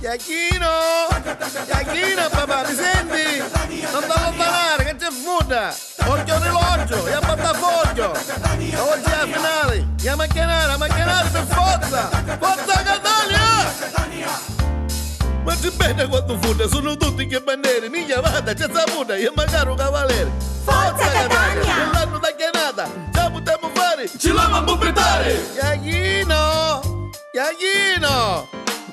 Iachino, papà, mi senti? Non ti allontanare, che c'è fuda! Occhio orologio, e a portafoglio! Oggi è la finale! E a macchinare per forza! Forza Catania! Ma c'è bene quando fuda, sono tutti che bandiere! Miglia vada, c'è saputa, io magari un cavaliere! Forza Catania! Quell'anno da chianata, ce potremmo fare! Ce la mamma buttare! Iachino!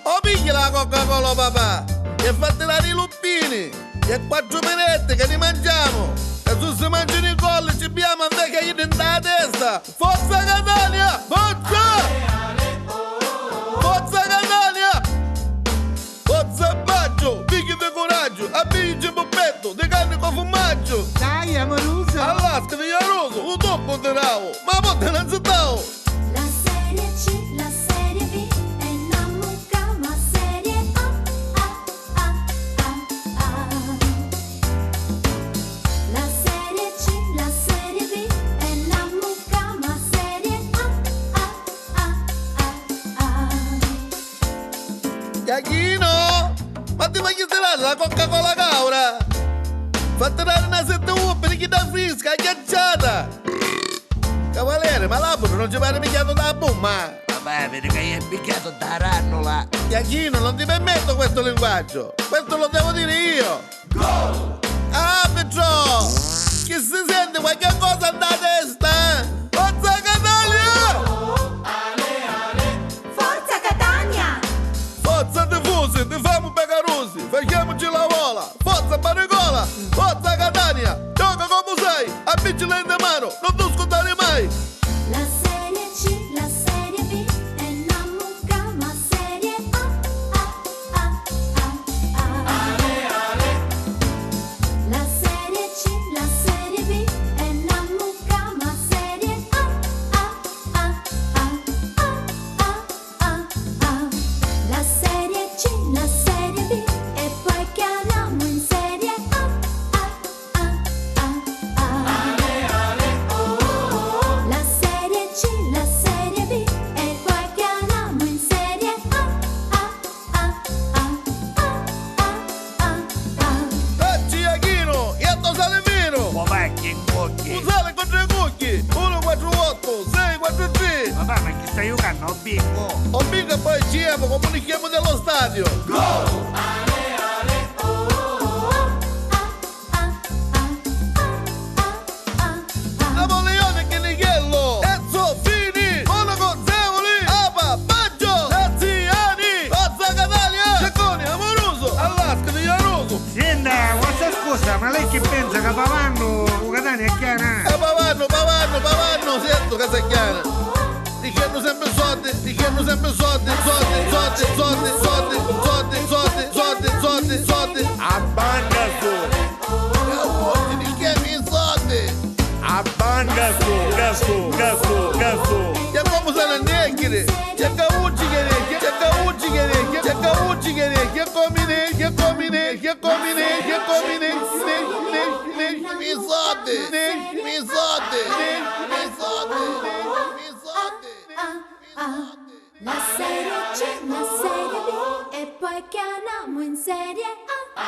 Oh, piglia la Coca-Cola, papà! E fate la riluppini! E 4 merette che li mangiamo! E se si mangiano i colli ci abbiamo anche che gli dentro la testa! Forza Catania! Forza! Forza Catania! Forza Baggio! Picchi di coraggio! Abbici poppetto! Di carne con formaggio! Dai, amoroso! All'asca di Iaroso! Un tocco di ravo! Ma poi non si davo! La serie C, la serie B, è una mucca ma serie A. La serie C, la serie B, è una mucca ma serie A. Iachino! Ma ti voglio tirare la Coca-Cola caura! Fate dare una 7 per chi da frisca, ghiacciata! Cavaliere, ma l'abito non ci pare picchiato da bomba! Vabbè, vedi che hai picchiato da rannola. Iachino, non ti permetto questo linguaggio! Questo lo devo dire io! Gol! Ah, perciò! Chi si sente qualche cosa da testa? Forza Catania! Forza Catania! Forza tifosi, ti famo pecarosi, facciamoci la vola! Forza Baricola! Forza Catania! Gioca come sei! Amici in mano, non ti scordare mai! La serie C, la serie B, è una mucca ma serie A. La serie C, la serie B, è una mucca ma serie A. La serie C, la serie B, e poi chiamiamo in serie A. La serie C, la serie B, e poi chiamiamo in serie A. Oggi Iachino, e a Salemino! Vabbè, che ingocchi. Usate con 3 cucchi! 1, 4, 8, 6, 4, 3! Vabbè, ma che stai giocando a bingo? O mica poi GM comunichiamo dello stadio! Napoleone che Nichello! Ezzo Fini! Monaco Zevoli! Apa! Baggio! Laziani! Forza Catania! Cecconi! Amoroso! All'asca di Iaroso! Senta, questa scusa, ma lei che pensa che Pavanno Catania è chiara? Pavanno! Sento che sei chiara! Dicendo sempre soldi! Abbanga su, Ti chiami i soldi! abbanga su, gasu. Ya vamos a la negre! Ya cavucci che mi soldi! La serie C, la serie B, e poi chiamiamo in serie A.